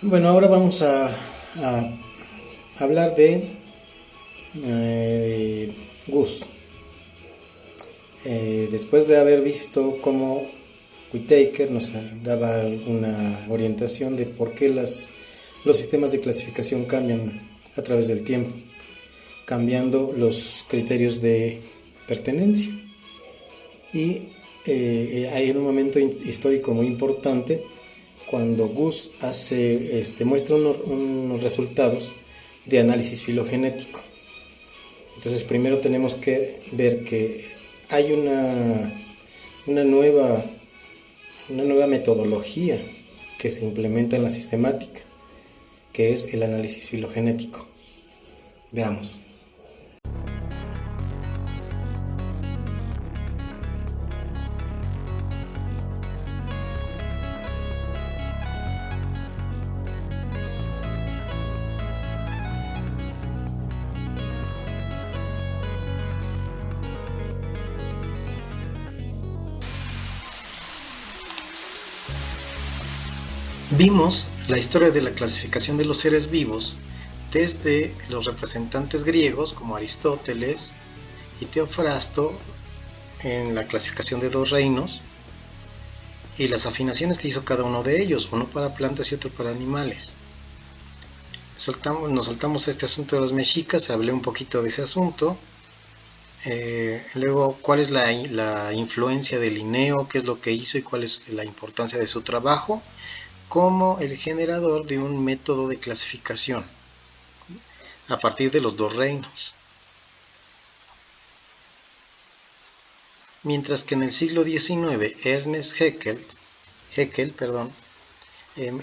Bueno, ahora vamos a hablar de Gus. Después de haber visto cómo Whittaker nos daba una orientación de por qué los sistemas de clasificación cambian a través del tiempo, cambiando los criterios de pertenencia. Y hay un momento histórico muy importante cuando Gus muestra unos resultados de análisis filogenético. Entonces primero tenemos que ver que hay una nueva, una nueva metodología que se implementa en la sistemática, que es el análisis filogenético. Veamos. Vimos la historia de la clasificación de los seres vivos desde los representantes griegos como Aristóteles y Teofrasto en la clasificación de dos reinos y las afinaciones que hizo cada uno de ellos, uno para plantas y otro para animales. Nos saltamos este asunto de los mexicas, hablé un poquito de ese asunto. Luego, ¿cuál es la influencia de Linneo? ¿Qué es lo que hizo y cuál es la importancia de su trabajo? Como el generador de un método de clasificación a partir de los dos reinos. Mientras que en el siglo XIX Ernest Haeckel,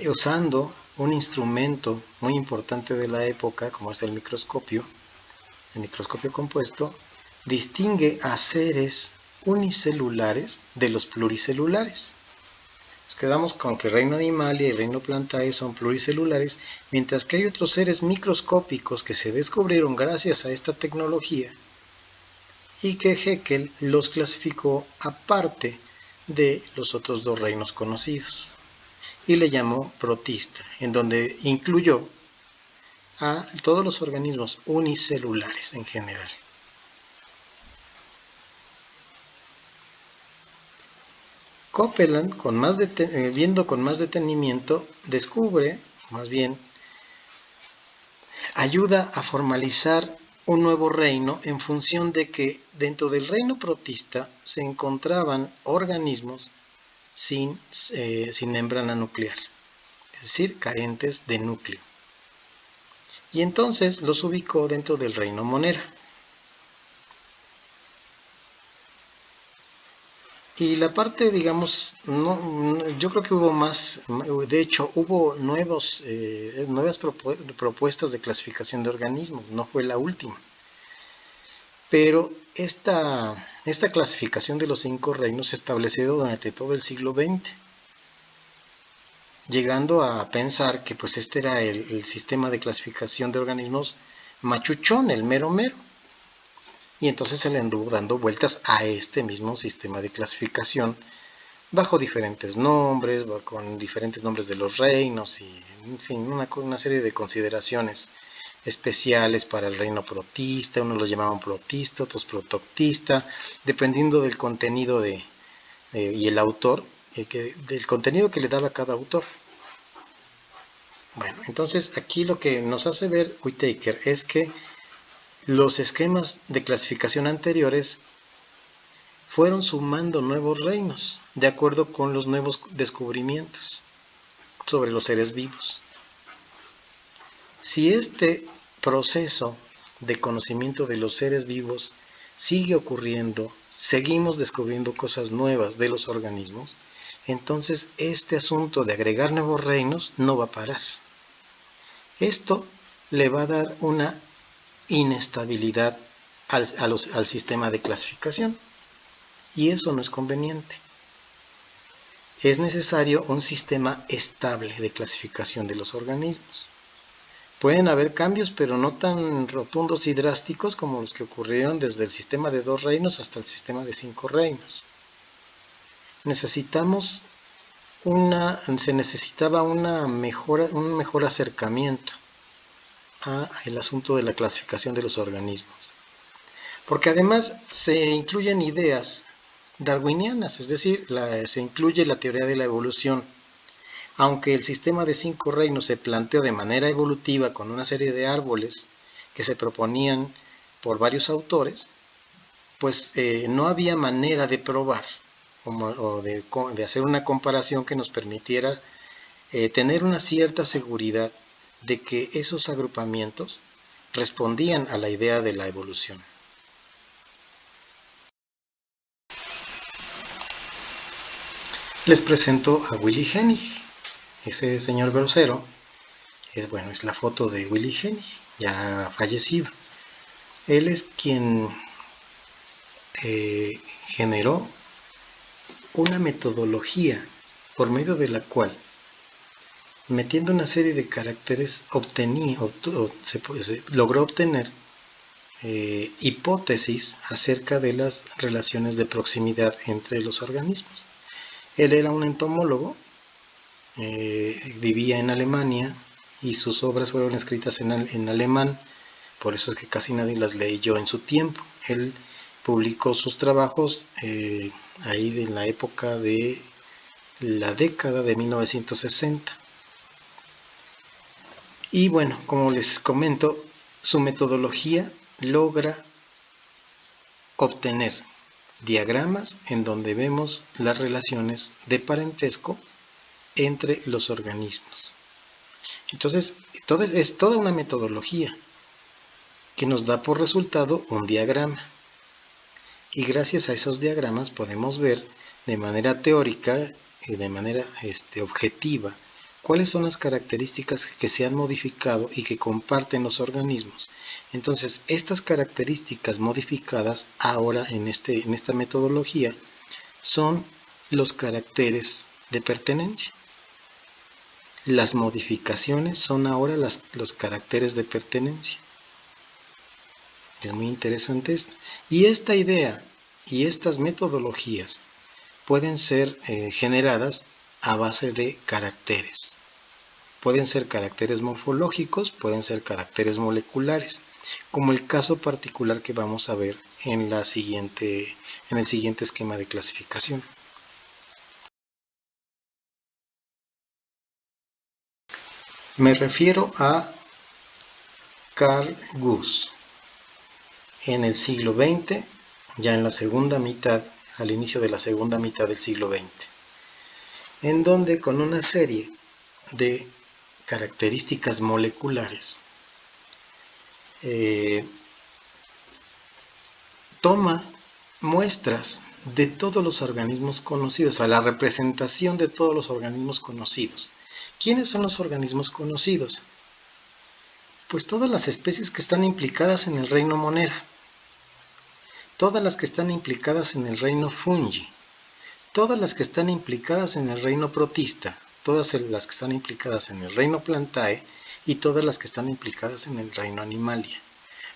usando un instrumento muy importante de la época como es el microscopio compuesto, distingue a seres unicelulares de los pluricelulares. Nos quedamos con que el reino animal y el reino plantae son pluricelulares, mientras que hay otros seres microscópicos que se descubrieron gracias a esta tecnología y que Haeckel los clasificó aparte de los otros dos reinos conocidos y le llamó protista, en donde incluyó a todos los organismos unicelulares en general. Copeland, viendo con más detenimiento, descubre, más bien, ayuda a formalizar un nuevo reino en función de que dentro del reino protista se encontraban organismos sin membrana nuclear, es decir, carentes de núcleo. Y entonces los ubicó dentro del reino monera. Y la parte, digamos, yo creo que hubo más, de hecho hubo nuevas propuestas de clasificación de organismos, no fue la última. Pero esta clasificación de los 5 reinos se estableció durante todo el siglo XX, llegando a pensar que pues este era el sistema de clasificación de organismos machuchón, el mero mero. Y entonces se le anduvo dando vueltas a este mismo sistema de clasificación bajo diferentes nombres, con diferentes nombres de los reinos y, en fin, una serie de consideraciones especiales para el reino protista. Unos lo llamaban protista, otros protoctista, dependiendo del contenido y el autor, del contenido que le daba cada autor. Bueno, entonces aquí lo que nos hace ver Whittaker es que los esquemas de clasificación anteriores fueron sumando nuevos reinos, de acuerdo con los nuevos descubrimientos sobre los seres vivos. Si este proceso de conocimiento de los seres vivos sigue ocurriendo, seguimos descubriendo cosas nuevas de los organismos, entonces este asunto de agregar nuevos reinos no va a parar. Esto le va a dar una inestabilidad al sistema de clasificación y eso no es conveniente. Es necesario un sistema estable de clasificación de los organismos. Pueden haber cambios, pero no tan rotundos y drásticos como los que ocurrieron desde el sistema de 2 reinos hasta el sistema de 5 reinos. Necesitamos se necesitaba un mejor acercamiento al asunto de la clasificación de los organismos. Porque además se incluyen ideas darwinianas, es decir, se incluye la teoría de la evolución. Aunque el sistema de 5 reinos se planteó de manera evolutiva con una serie de árboles que se proponían por varios autores, pues no había manera de probar o de hacer una comparación que nos permitiera tener una cierta seguridad de que esos agrupamientos respondían a la idea de la evolución. Les presento a Willy Hennig. Ese señor grosero es la foto de Willy Hennig, ya fallecido. Él es quien generó una metodología por medio de la cual, metiendo una serie de caracteres, logró obtener hipótesis acerca de las relaciones de proximidad entre los organismos. Él era un entomólogo, vivía en Alemania y sus obras fueron escritas en alemán, por eso es que casi nadie las leyó en su tiempo. Él publicó sus trabajos ahí en la época de la década de 1960. Y bueno, como les comento, su metodología logra obtener diagramas en donde vemos las relaciones de parentesco entre los organismos. Entonces, es toda una metodología que nos da por resultado un diagrama. Y gracias a esos diagramas podemos ver de manera teórica y de manera objetiva cuáles son las características que se han modificado y que comparten los organismos. Entonces, estas características modificadas ahora en esta metodología son los caracteres de pertenencia. Las modificaciones son ahora los caracteres de pertenencia. Es muy interesante esto. Y esta idea y estas metodologías pueden ser generadas a base de caracteres. Pueden ser caracteres morfológicos, pueden ser caracteres moleculares, como el caso particular que vamos a ver en el siguiente esquema de clasificación. Me refiero a Carl Guss. En el siglo XX, ya en la segunda mitad, al inicio de la segunda mitad del siglo XX, en donde con una serie de características moleculares toma muestras de todos los organismos conocidos, a la representación de todos los organismos conocidos. ¿Quiénes son los organismos conocidos? Pues todas las especies que están implicadas en el reino Monera, todas las que están implicadas en el reino Fungi, todas las que están implicadas en el reino Protista, todas las que están implicadas en el reino Plantae y todas las que están implicadas en el reino Animalia.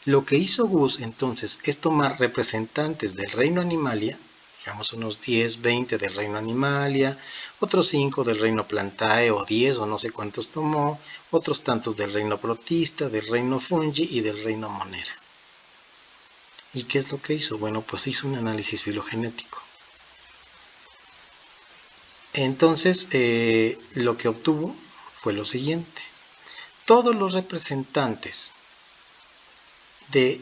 Lo que hizo Guss entonces es tomar representantes del reino Animalia, digamos unos 10, 20 del reino Animalia, otros 5 del reino Plantae o 10 o no sé cuántos tomó, otros tantos del reino Protista, del reino Fungi y del reino Monera. ¿Y qué es lo que hizo? Bueno, pues hizo un análisis filogenético. Entonces, lo que obtuvo fue lo siguiente. Todos los representantes de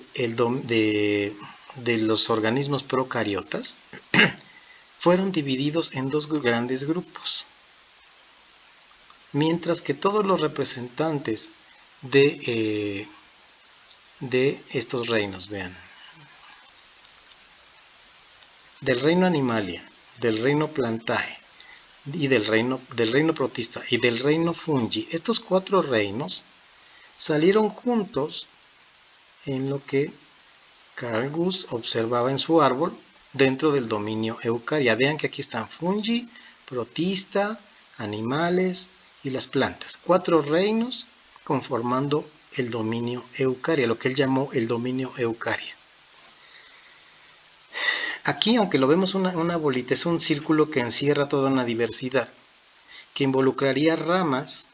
los organismos procariotas fueron divididos en dos grandes grupos, mientras que todos los representantes de estos reinos, vean, del reino Animalia, del reino Plantae y del reino Protista y del reino Fungi, estos 4 reinos salieron juntos en lo que Carl Guss observaba en su árbol dentro del dominio Eucaria. Vean que aquí están Fungi, Protista, animales y las plantas. 4 reinos conformando el dominio Eucaria, lo que él llamó el dominio Eucaria. Aquí, aunque lo vemos una bolita, es un círculo que encierra toda una diversidad. que involucraría ramas,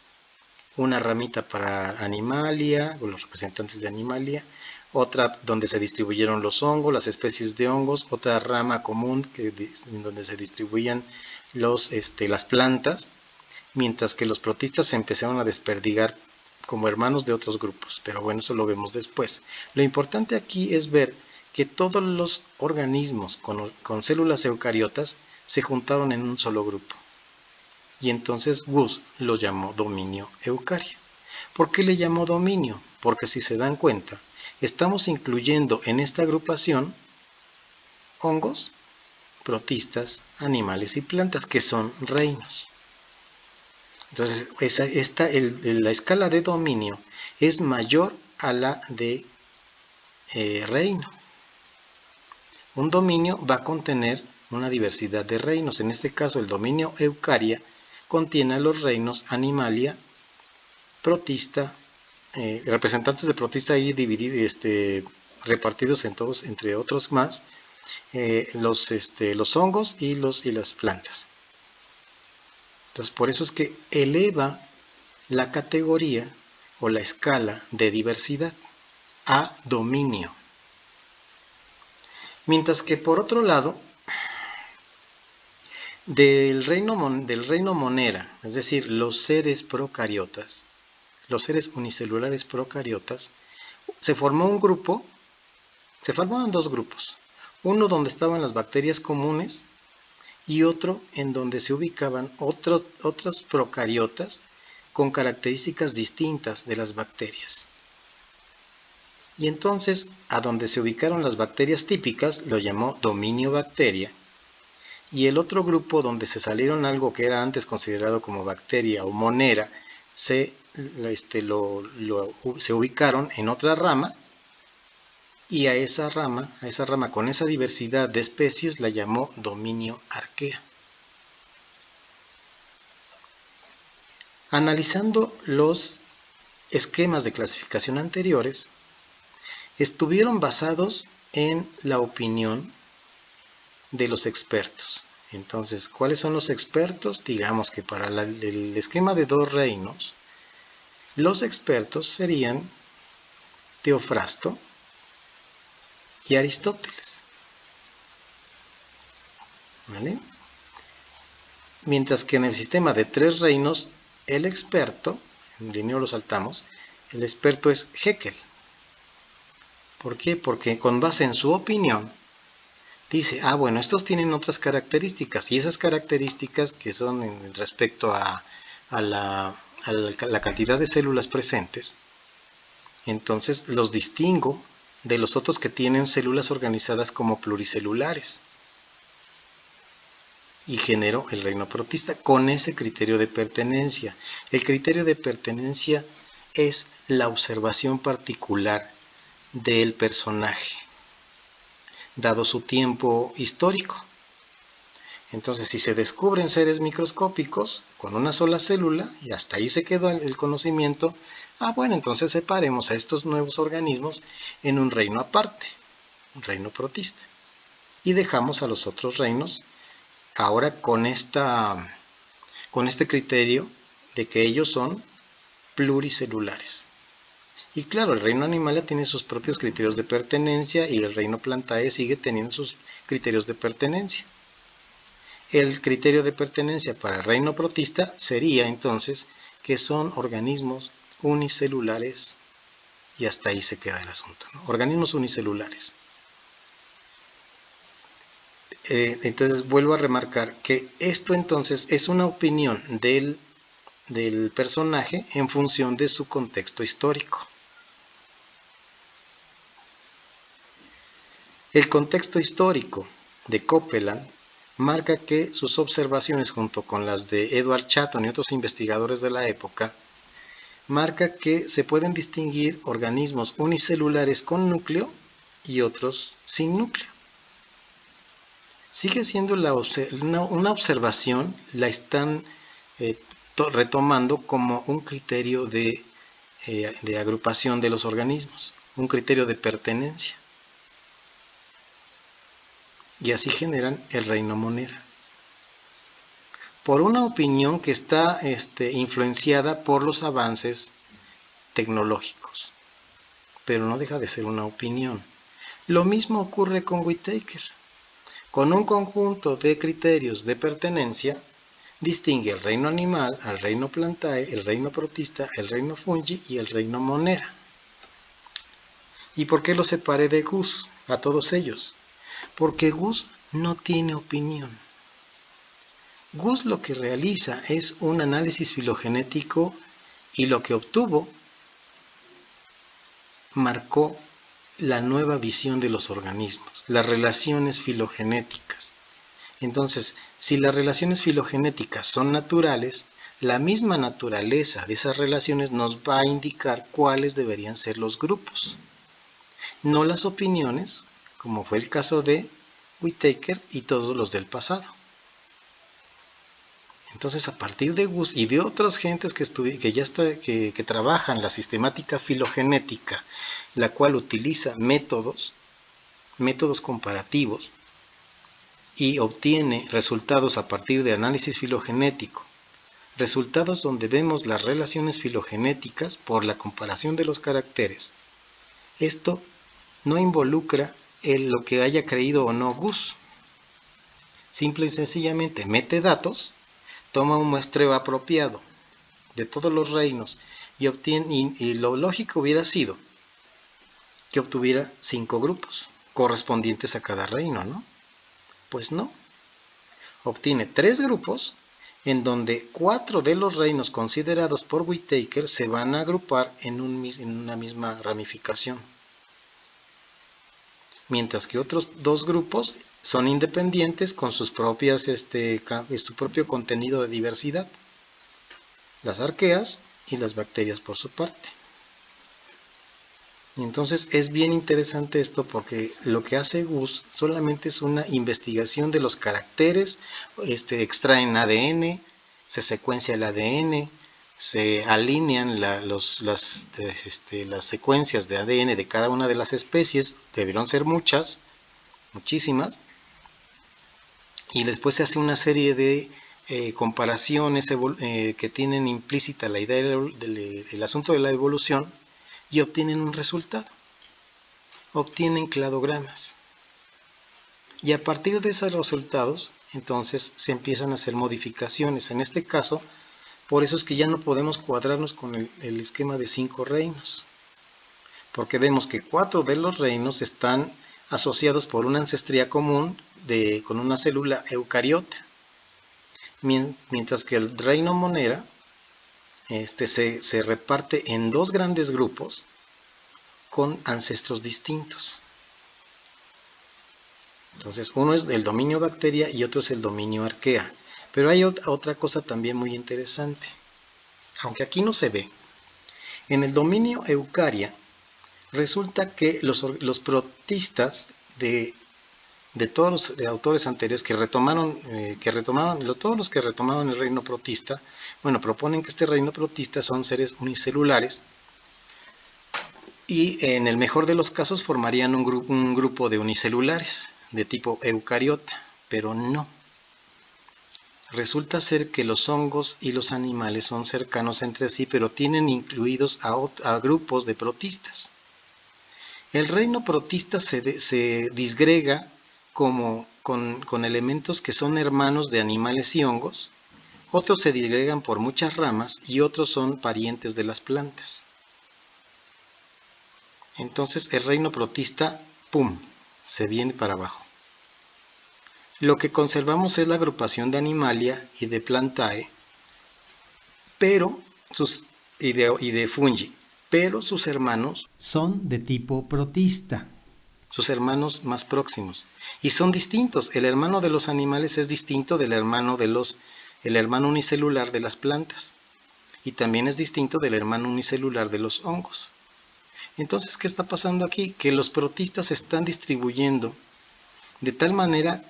una ramita para Animalia, o los representantes de Animalia, otra donde se distribuyeron los hongos, las especies de hongos, otra rama común en donde se distribuían las plantas, mientras que los protistas se empezaron a desperdigar como hermanos de otros grupos, pero bueno, eso lo vemos después. Lo importante aquí es ver que todos los organismos con células eucariotas se juntaron en un solo grupo. Y entonces Gus lo llamó dominio eucaria. ¿Por qué le llamó dominio? Porque si se dan cuenta, estamos incluyendo en esta agrupación hongos, protistas, animales y plantas, que son reinos. Entonces, la escala de dominio es mayor a la de reino. Un dominio va a contener una diversidad de reinos. En este caso, el dominio eucaria contiene a los reinos Animalia, Protista, representantes de Protista ahí divididos, repartidos entre otros más, los hongos y las plantas. Entonces, por eso es que eleva la categoría o la escala de diversidad a dominio. Mientras que por otro lado, del reino monera, es decir, los seres procariotas, los seres unicelulares procariotas, se formaban dos grupos. Uno donde estaban las bacterias comunes y otro en donde se ubicaban otros procariotas con características distintas de las bacterias. Y entonces, a donde se ubicaron las bacterias típicas, lo llamó dominio bacteria, y el otro grupo donde se salieron algo que era antes considerado como bacteria o monera, se ubicaron en otra rama, y a esa rama con esa diversidad de especies la llamó dominio arquea. Analizando los esquemas de clasificación anteriores, estuvieron basados en la opinión de los expertos. Entonces, ¿cuáles son los expertos? Digamos que para el esquema de dos reinos, los expertos serían Teofrasto y Aristóteles. ¿Vale? Mientras que en el sistema de tres reinos, el experto, en Linneo lo saltamos, el experto es Haeckel. ¿Por qué? Porque con base en su opinión, dice, bueno, estos tienen otras características, y esas características que son respecto a la cantidad de células presentes, entonces los distingo de los otros que tienen células organizadas como pluricelulares, y genero el reino protista con ese criterio de pertenencia. El criterio de pertenencia es la observación particular del personaje, dado su tiempo histórico. Entonces, si se descubren seres microscópicos con una sola célula, y hasta ahí se quedó el conocimiento, bueno, entonces separemos a estos nuevos organismos en un reino aparte, un reino protista, y dejamos a los otros reinos ahora con este criterio de que ellos son pluricelulares. Y claro, el reino Animalia tiene sus propios criterios de pertenencia, y el reino Plantae sigue teniendo sus criterios de pertenencia. El criterio de pertenencia para el reino protista sería entonces que son organismos unicelulares, y hasta ahí se queda el asunto, ¿no? Organismos unicelulares. Entonces vuelvo a remarcar que esto entonces es una opinión del personaje en función de su contexto histórico. El contexto histórico de Copeland marca que sus observaciones, junto con las de Edward Chatton y otros investigadores de la época, marca que se pueden distinguir organismos unicelulares con núcleo y otros sin núcleo. Sigue siendo una observación, la están retomando como un criterio de agrupación de los organismos, un criterio de pertenencia. Y así generan el reino monera. por una opinión que está influenciada por los avances tecnológicos, pero no deja de ser una opinión. Lo mismo ocurre con Whittaker. Con un conjunto de criterios de pertenencia, distingue el reino animal, al reino plantae, el reino protista, el reino fungi y el reino monera. ¿Y por qué los separé de Gus a todos ellos? Porque Gus no tiene opinión. Gus lo que realiza es un análisis filogenético y lo que obtuvo marcó la nueva visión de los organismos, las relaciones filogenéticas. Entonces, si las relaciones filogenéticas son naturales, la misma naturaleza de esas relaciones nos va a indicar cuáles deberían ser los grupos, no las opiniones, como fue el caso de Whittaker y todos los del pasado. Entonces, a partir de Gus y de otras gentes que trabajan la sistemática filogenética, la cual utiliza métodos comparativos y obtiene resultados a partir de análisis filogenético, resultados donde vemos las relaciones filogenéticas por la comparación de los caracteres. Esto no involucra lo que haya creído o no Gus. Simple y sencillamente mete datos, toma un muestreo apropiado de todos los reinos y lo lógico hubiera sido que obtuviera 5 grupos correspondientes a cada reino, ¿no? Pues no. Obtiene 3 grupos en donde 4 de los reinos considerados por Whittaker se van a agrupar en una misma ramificación, mientras que otros 2 grupos son independientes con sus propias, su propio contenido de diversidad, las arqueas y las bacterias por su parte. Y entonces es bien interesante esto porque lo que hace Gus solamente es una investigación de los caracteres, extraen ADN, se secuencia el ADN, se alinean las secuencias de ADN de cada una de las especies, debieron ser muchísimas, y después se hace una serie de comparaciones que tienen implícita la idea del asunto de la evolución y obtienen un resultado, obtienen cladogramas. Y a partir de esos resultados, entonces se empiezan a hacer modificaciones. En este caso, por eso es que ya no podemos cuadrarnos con el esquema de 5 reinos, porque vemos que 4 de los reinos están asociados por una ancestría común con una célula eucariota, mientras que el reino monera se reparte en 2 grandes grupos con ancestros distintos. Entonces, uno es el dominio bacteria y otro es el dominio arquea. Pero hay otra cosa también muy interesante, aunque aquí no se ve. En el dominio eucaria, resulta que los protistas de todos los autores anteriores todos los que retomaron el reino protista, bueno, proponen que este reino protista son seres unicelulares y en el mejor de los casos formarían un grupo de unicelulares de tipo eucariota, pero no. Resulta ser que los hongos y los animales son cercanos entre sí, pero tienen incluidos a grupos de protistas. El reino protista se disgrega con elementos que son hermanos de animales y hongos, otros se disgregan por muchas ramas y otros son parientes de las plantas. Entonces el reino protista, ¡pum!, se viene para abajo. Lo que conservamos es la agrupación de Animalia y de Plantae, y de Fungi, pero sus hermanos son de tipo protista, sus hermanos más próximos, y son distintos. El hermano de los animales es distinto del hermano unicelular de las plantas, y también es distinto del hermano unicelular de los hongos. Entonces, ¿qué está pasando aquí? Que los protistas se están distribuyendo de tal manera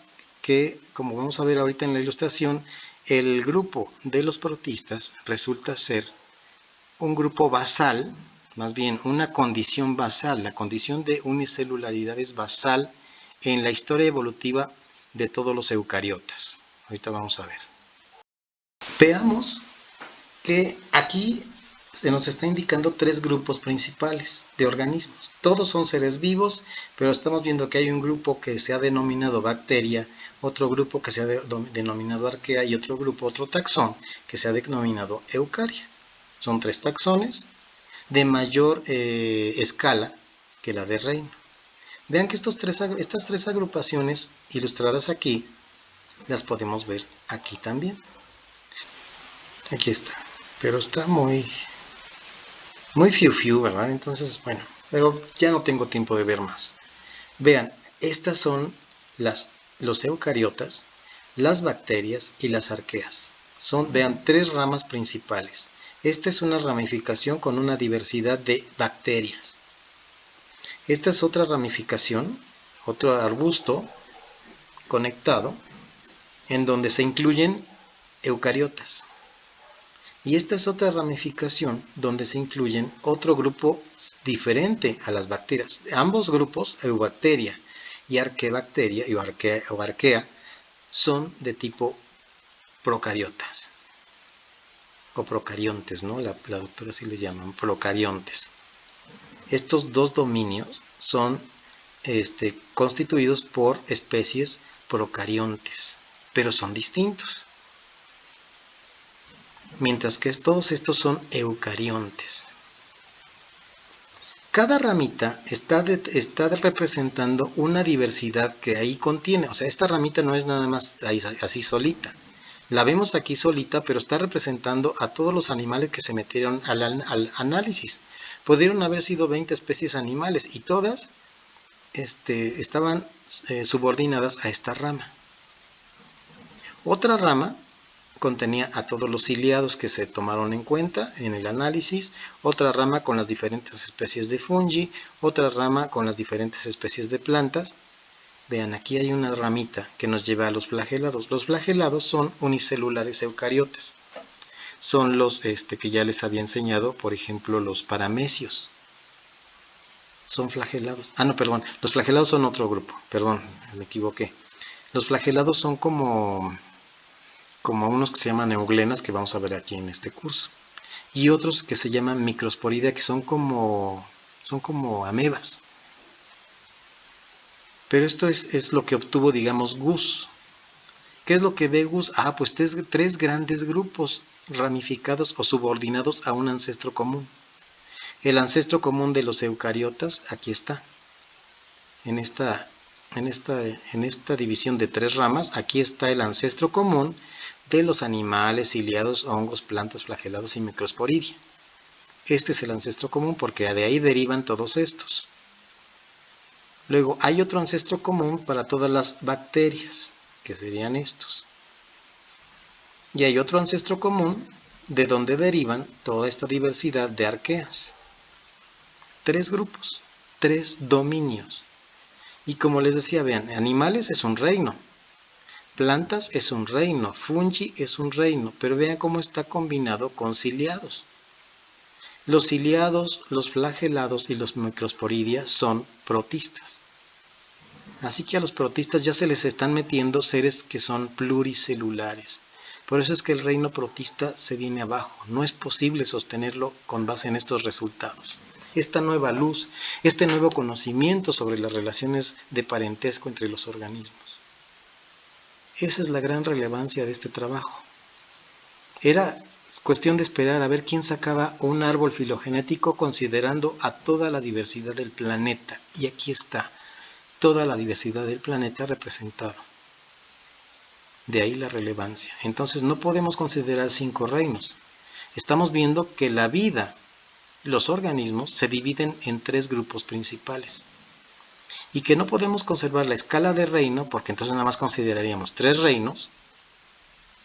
que, como vamos a ver ahorita en la ilustración, el grupo de los protistas resulta ser un grupo basal, más bien una condición basal. La condición de unicelularidad es basal en la historia evolutiva de todos los eucariotas. Ahorita vamos a ver. Veamos que aquí se nos está indicando 3 grupos principales de organismos. Todos son seres vivos, pero estamos viendo que hay un grupo que se ha denominado bacteria, otro grupo que se ha denominado arquea y otro grupo, otro taxón, que se ha denominado eucaria. Son 3 taxones de mayor escala que la de reino. Vean que estas 3 agrupaciones ilustradas aquí, las podemos ver aquí también. Aquí está, pero está muy fiu, ¿verdad? Entonces, bueno, pero ya no tengo tiempo de ver más. Vean, estas son los eucariotas, las bacterias y las arqueas. Vean, 3 ramas principales. Esta es una ramificación con una diversidad de bacterias. Esta es otra ramificación, otro arbusto conectado, en donde se incluyen eucariotas. Y esta es otra ramificación donde se incluyen otro grupo diferente a las bacterias. Ambos grupos, eubacteria y arquebacteria o arquea, son de tipo procariotas o procariontes, ¿no? La doctora sí les llaman procariontes. Estos 2 dominios son constituidos por especies procariontes, pero son distintos. Mientras que todos estos son eucariontes. Cada ramita está representando una diversidad que ahí contiene. O sea, esta ramita no es nada más así solita. La vemos aquí solita, pero está representando a todos los animales que se metieron al análisis. Pudieron haber sido 20 especies animales y todas estaban subordinadas a esta rama. Otra rama contenía a todos los ciliados que se tomaron en cuenta en el análisis, otra rama con las diferentes especies de fungi, otra rama con las diferentes especies de plantas. Vean, aquí hay una ramita que nos lleva a los flagelados. Los flagelados son unicelulares eucariotes. Son los que ya les había enseñado, por ejemplo, los paramecios. Son flagelados. Ah, no, perdón. Los flagelados son otro grupo. Perdón, me equivoqué. Los flagelados son como unos que se llaman euglenas, que vamos a ver aquí en este curso, y otros que se llaman microsporidia, que son como amebas. Pero esto es lo que obtuvo, digamos, Gus. ¿Qué es lo que ve Gus? Ah, pues 3 grandes grupos ramificados o subordinados a un ancestro común. El ancestro común de los eucariotas, aquí está. En esta división de 3 ramas, aquí está el ancestro común de los animales, ciliados, hongos, plantas, flagelados y microsporidia. Este es el ancestro común porque de ahí derivan todos estos. Luego hay otro ancestro común para todas las bacterias, que serían estos. Y hay otro ancestro común de donde derivan toda esta diversidad de arqueas. 3 grupos, 3 dominios. Y como les decía, vean, animales es un reino. Plantas es un reino, fungi es un reino, pero vean cómo está combinado con ciliados. Los ciliados, los flagelados y los microsporidia son protistas. Así que a los protistas ya se les están metiendo seres que son pluricelulares. Por eso es que el reino protista se viene abajo. No es posible sostenerlo con base en estos resultados. Esta nueva luz, este nuevo conocimiento sobre las relaciones de parentesco entre los organismos. Esa es la gran relevancia de este trabajo. Era cuestión de esperar a ver quién sacaba un árbol filogenético considerando a toda la diversidad del planeta. Y aquí está, toda la diversidad del planeta representada. De ahí la relevancia. Entonces no podemos considerar 5 reinos. Estamos viendo que la vida, los organismos, se dividen en 3 grupos principales. Y que no podemos conservar la escala de reino, porque entonces nada más consideraríamos 3 reinos,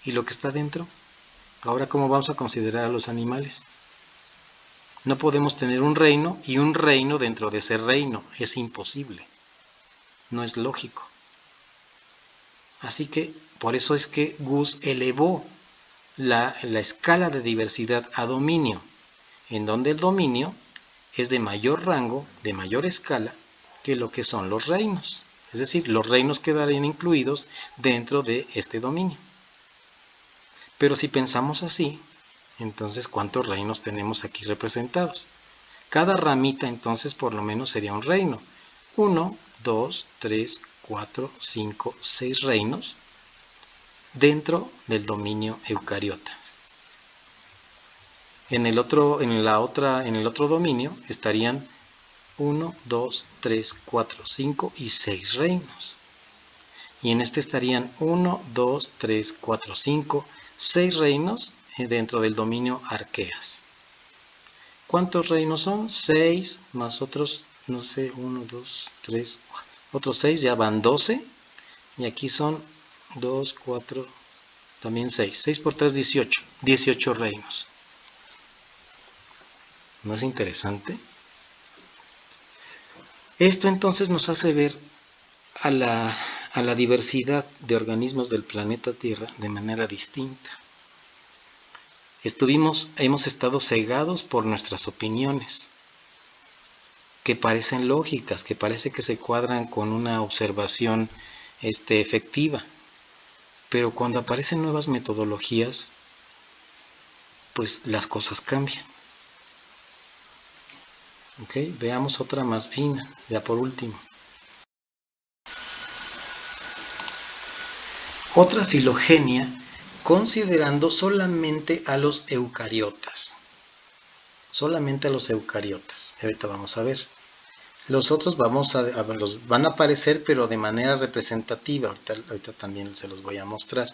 y lo que está dentro. Ahora, ¿cómo vamos a considerar a los animales? No podemos tener un reino y un reino dentro de ese reino. Es imposible. No es lógico. Así que, por eso es que Gus elevó la escala de diversidad a dominio, en donde el dominio es de mayor rango, de mayor escala, que lo que son los reinos. Es decir, los reinos quedarían incluidos dentro de este dominio. Pero si pensamos así, entonces ¿cuántos reinos tenemos aquí representados? Cada ramita entonces por lo menos sería un reino. 1, 2, 3, 4, 5, 6 reinos dentro del dominio eucariota. En el otro dominio estarían 1, 2, 3, 4, 5 y 6 reinos. Y en este estarían 1, 2, 3, 4, 5, 6 reinos dentro del dominio Arqueas. ¿Cuántos reinos son? 6 más otros, no sé, 1, 2, 3, otros 6, ya van 12. Y aquí son 2, 4, también 6. 6 por 3, 18. 18 reinos. ¿No es interesante? Esto entonces nos hace ver a la diversidad de organismos del planeta Tierra de manera distinta. Hemos estado cegados por nuestras opiniones, que parecen lógicas, que parece que se cuadran con una observación efectiva. Pero cuando aparecen nuevas metodologías, pues las cosas cambian. ¿Ok? Veamos otra más fina, ya por último. Otra filogenia considerando solamente a los eucariotas. Solamente a los eucariotas. Ahorita vamos a ver. Los otros los van a aparecer, pero de manera representativa. Ahorita también se los voy a mostrar.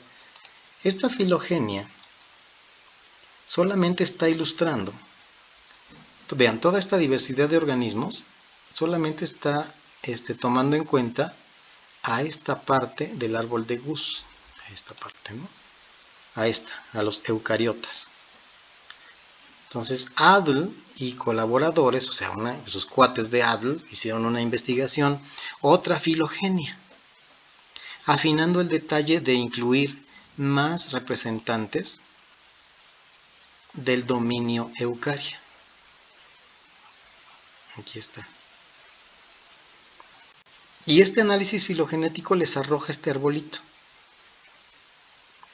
Esta filogenia solamente está ilustrando. Vean, toda esta diversidad de organismos solamente está tomando en cuenta a esta parte del árbol de Gus. A esta parte, ¿no? A los eucariotas. Entonces, Adl y colaboradores, o sea, sus cuates de Adl, hicieron una investigación, otra filogenia, afinando el detalle de incluir más representantes del dominio eucaria. Aquí está. Y este análisis filogenético les arroja este arbolito.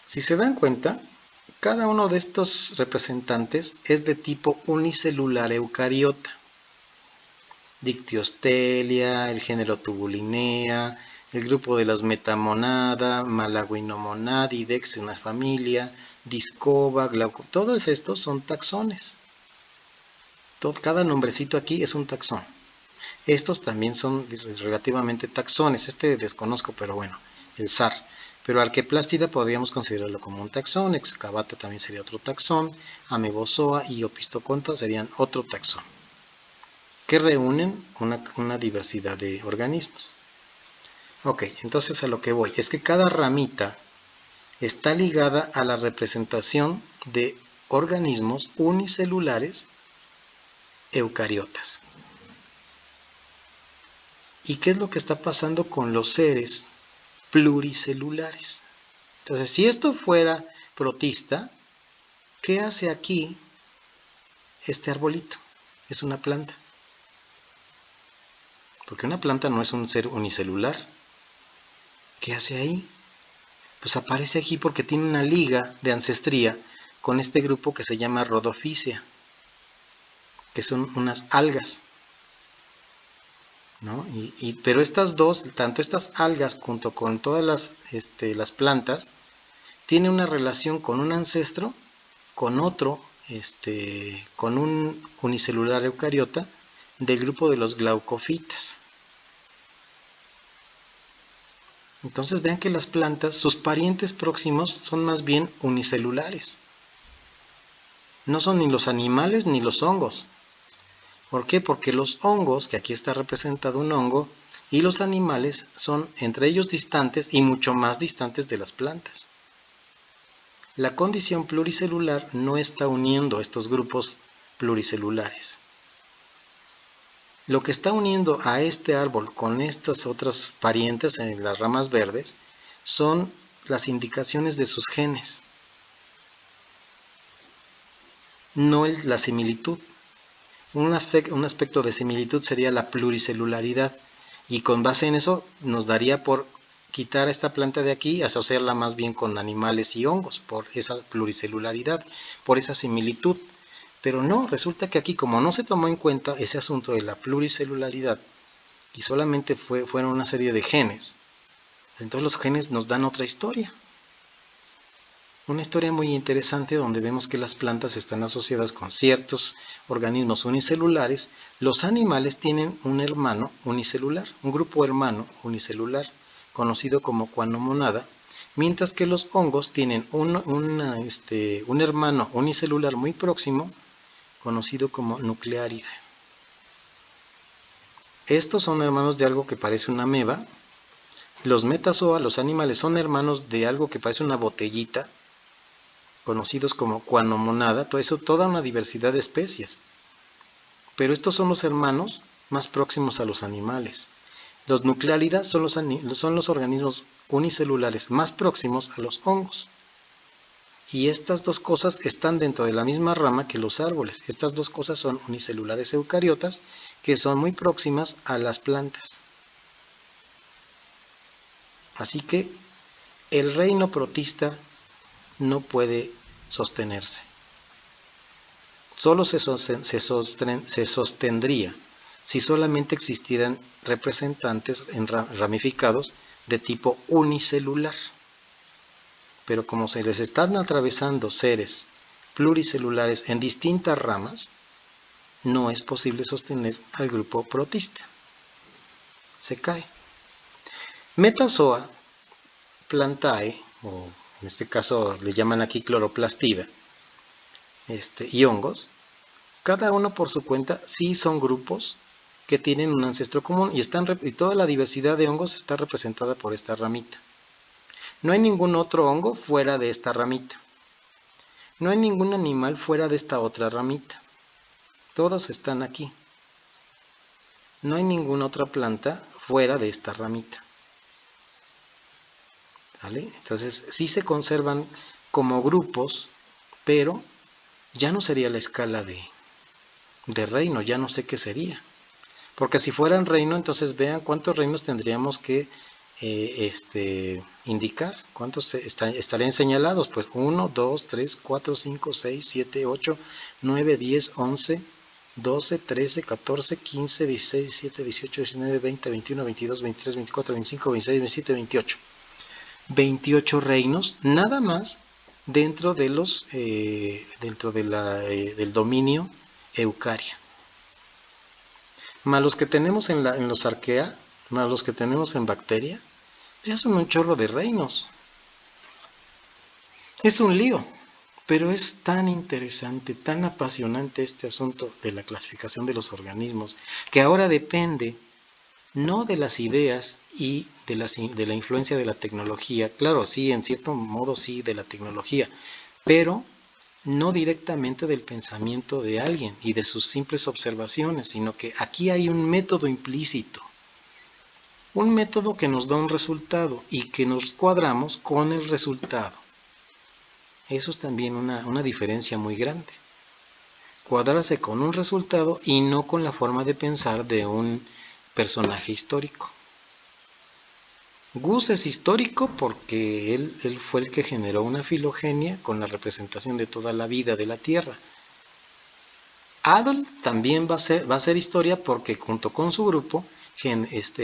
Si se dan cuenta, cada uno de estos representantes es de tipo unicelular eucariota. Dictyostelia, el género Tubulinea, el grupo de las Metamonada, Malaguinomonadidex, una familia, Discoba, Glauco, todos estos son taxones. Cada nombrecito aquí es un taxón. Estos también son relativamente taxones. Desconozco, pero bueno, el SAR. Pero Arqueplástida podríamos considerarlo como un taxón, Excavata también sería otro taxón, Amebozoa y Opisthocomta serían otro taxón, que reúnen una diversidad de organismos. Ok, entonces a lo que voy, es que cada ramita está ligada a la representación de organismos unicelulares eucariotas. ¿Y qué es lo que está pasando con los seres pluricelulares? Entonces, si esto fuera protista, ¿qué hace aquí este arbolito? Es una planta. Porque una planta no es un ser unicelular. ¿Qué hace ahí? Pues aparece aquí porque tiene una liga de ancestría con este grupo que se llama Rhodophyceae, que son unas algas, ¿no? Pero estas dos, tanto estas algas junto con todas las plantas, tiene una relación con un ancestro, con otro, con un unicelular eucariota del grupo de los glaucofitas. Entonces vean que las plantas, sus parientes próximos son más bien unicelulares. No son ni los animales ni los hongos. ¿Por qué? Porque los hongos, que aquí está representado un hongo, y los animales son entre ellos distantes y mucho más distantes de las plantas. La condición pluricelular no está uniendo estos grupos pluricelulares. Lo que está uniendo a este árbol con estas otras parientes en las ramas verdes son las indicaciones de sus genes, no la similitud. Un aspecto de similitud sería la pluricelularidad, y con base en eso nos daría por quitar a esta planta de aquí y asociarla más bien con animales y hongos, por esa pluricelularidad, por esa similitud. Pero no, resulta que aquí, como no se tomó en cuenta ese asunto de la pluricelularidad, y solamente fueron una serie de genes, entonces los genes nos dan otra historia. Una historia muy interesante donde vemos que las plantas están asociadas con ciertos organismos unicelulares. Los animales tienen un hermano unicelular, un grupo hermano unicelular, conocido como cuanomonada, mientras que los hongos tienen un hermano unicelular muy próximo, conocido como nucleáride. Estos son hermanos de algo que parece una ameba. Los metazoa, los animales, son hermanos de algo que parece una botellita, conocidos como cuanomonada, toda una diversidad de especies. Pero estos son los hermanos más próximos a los animales. Los nucleáridas son los organismos unicelulares más próximos a los hongos. Y estas dos cosas están dentro de la misma rama que los árboles. Estas dos cosas son unicelulares eucariotas, que son muy próximas a las plantas. Así que el reino protista no puede sostenerse. Solo se sostendría si solamente existieran representantes ramificados de tipo unicelular. Pero como se les están atravesando seres pluricelulares en distintas ramas, no es posible sostener al grupo protista. Se cae. Metazoa, plantae, o en este caso le llaman aquí cloroplastida, y hongos, cada uno por su cuenta sí son grupos que tienen un ancestro común y toda la diversidad de hongos está representada por esta ramita. No hay ningún otro hongo fuera de esta ramita. No hay ningún animal fuera de esta otra ramita. Todos están aquí. No hay ninguna otra planta fuera de esta ramita. ¿Vale? Entonces sí se conservan como grupos, pero ya no sería la escala de reino, ya no sé qué sería. Porque si fueran reino, entonces vean cuántos reinos tendríamos que indicar, cuántos estarían señalados. Pues 1, 2, 3, 4, 5, 6, 7, 8, 9, 10, 11, 12, 13, 14, 15, 16, 17, 18, 19, 20, 21, 22, 23, 24, 25, 26, 27, 28. 28 reinos, nada más dentro de del dominio Eucaria. Más los que tenemos en los arquea, más los que tenemos en bacteria, ya son un chorro de reinos. Es un lío, pero es tan interesante, tan apasionante este asunto de la clasificación de los organismos, que ahora depende no de las ideas y de la influencia de la tecnología. Claro, sí, en cierto modo sí, de la tecnología, pero no directamente del pensamiento de alguien y de sus simples observaciones, sino que aquí hay un método implícito, un método que nos da un resultado y que nos cuadramos con el resultado. Eso es también una diferencia muy grande. Cuadrarse con un resultado y no con la forma de pensar de un personaje histórico. Gus es histórico porque él fue el que generó una filogenia con la representación de toda la vida de la Tierra. Adolf también va a ser historia porque junto con su grupo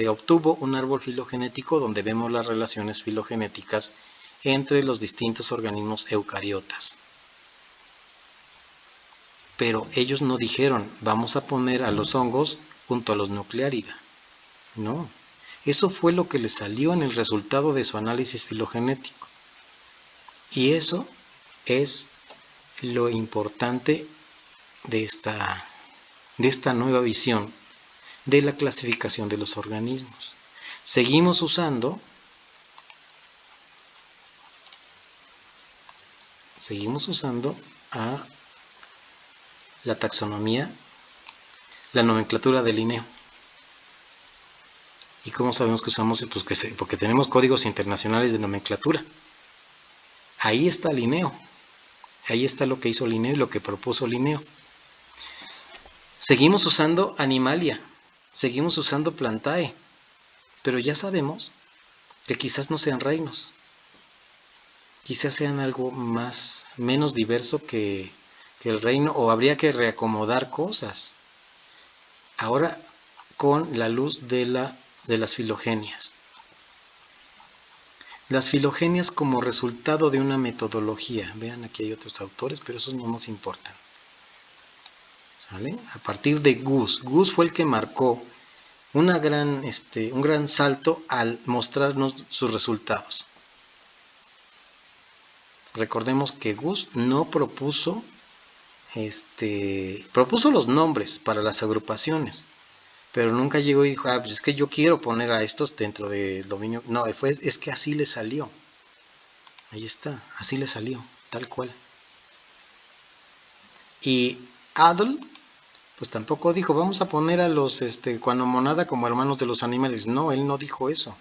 obtuvo un árbol filogenético donde vemos las relaciones filogenéticas entre los distintos organismos eucariotas. Pero ellos no dijeron, vamos a poner a los hongos junto a los nucleárida. No. Eso fue lo que le salió en el resultado de su análisis filogenético. Y eso es lo importante de esta nueva visión de la clasificación de los organismos. Seguimos usando a la taxonomía, la nomenclatura de Linneo. ¿Y cómo sabemos que usamos? Pues porque tenemos códigos internacionales de nomenclatura. Ahí está Linneo. Ahí está lo que hizo Linneo y lo que propuso Linneo. Seguimos usando Animalia. Seguimos usando Plantae. Pero ya sabemos que quizás no sean reinos, quizás sean algo menos diverso que el reino, o habría que reacomodar cosas. Ahora con la luz de las filogenias. Las filogenias como resultado de una metodología. Vean, aquí hay otros autores, pero esos no nos importan. ¿Sale? A partir de Gus. Gus fue el que marcó un gran salto al mostrarnos sus resultados. Recordemos que Gus no propuso los nombres para las agrupaciones, pero nunca llegó y dijo, pues es que yo quiero poner a estos dentro del dominio. No, es que así le salió. Ahí está, así le salió, tal cual. Y Adl, pues tampoco dijo, vamos a poner a los Cuanomonada como hermanos de los animales. No, él no dijo eso.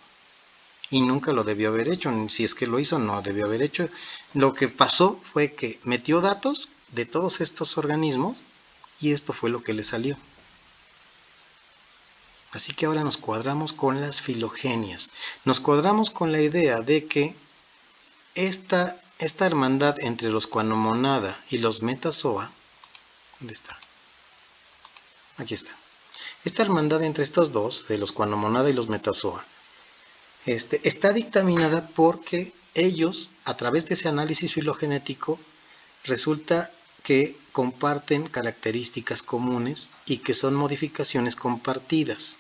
Y nunca lo debió haber hecho. Si es que lo hizo, no debió haber hecho. Lo que pasó fue que metió datos de todos estos organismos y esto fue lo que le salió. Así que ahora nos cuadramos con las filogenias. Nos cuadramos con la idea de que esta hermandad entre los Cuanomonada y los Metazoa, ¿dónde está? Aquí está. Esta hermandad entre estos dos, de los Cuanomonada y los Metazoa, está dictaminada porque ellos, a través de ese análisis filogenético, resulta que comparten características comunes y que son modificaciones compartidas.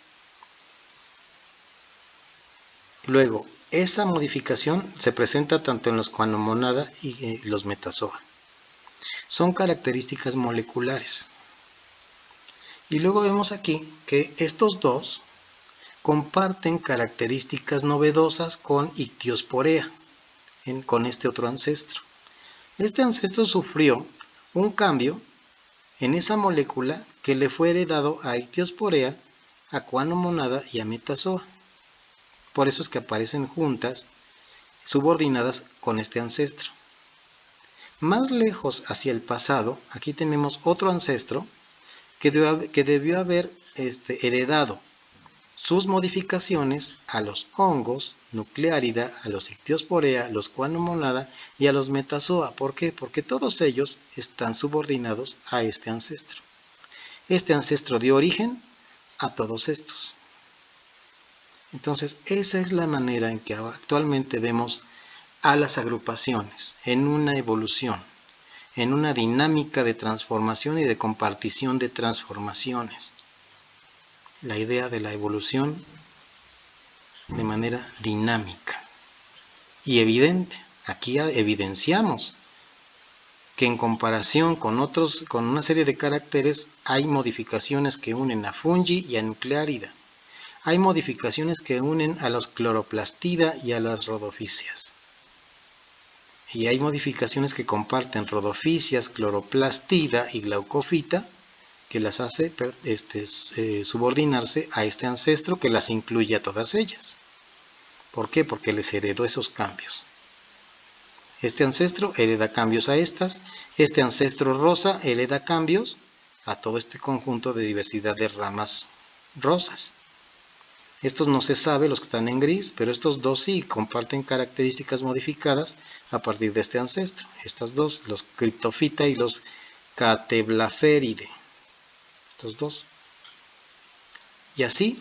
Luego, esa modificación se presenta tanto en los Cuanomonada y los Metazoa. Son características moleculares. Y luego vemos aquí que estos dos comparten características novedosas con Ictiosporea, con este otro ancestro. Este ancestro sufrió un cambio en esa molécula que le fue heredado a Ictiosporea, a Cuanomonada y a Metazoa. Por eso es que aparecen juntas, subordinadas con este ancestro. Más lejos hacia el pasado, aquí tenemos otro ancestro que debió haber heredado sus modificaciones a los hongos, Nuclearida, a los Ictiosporea, a los Cuanomonada y a los Metazoa. ¿Por qué? Porque todos ellos están subordinados a este ancestro. Este ancestro dio origen a todos estos. Entonces, esa es la manera en que actualmente vemos a las agrupaciones en una evolución, en una dinámica de transformación y de compartición de transformaciones. La idea de la evolución de manera dinámica y evidente. Aquí evidenciamos que en comparación con una serie de caracteres, hay modificaciones que unen a fungi y a Nuclearida. Hay modificaciones que unen a los Chloroplastida y a las Rhodophysias. Y hay modificaciones que comparten Rhodophysias, Chloroplastida y Glaucophyta, que las hace subordinarse a este ancestro que las incluye a todas ellas. ¿Por qué? Porque les heredó esos cambios. Este ancestro hereda cambios a estas, este ancestro rosa hereda cambios a todo este conjunto de diversidad de ramas rosas. Estos no se sabe, los que están en gris, pero estos dos sí comparten características modificadas a partir de este ancestro. Estas dos, los Cryptophyta y los Cateblaferidae. Estos dos. Y así,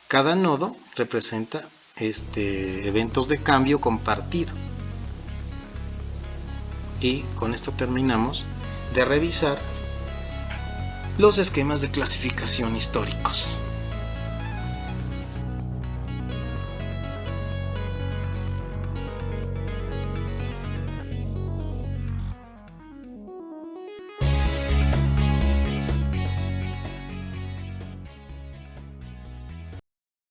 cada nodo representa eventos de cambio compartido. Y con esto terminamos de revisar los esquemas de clasificación históricos.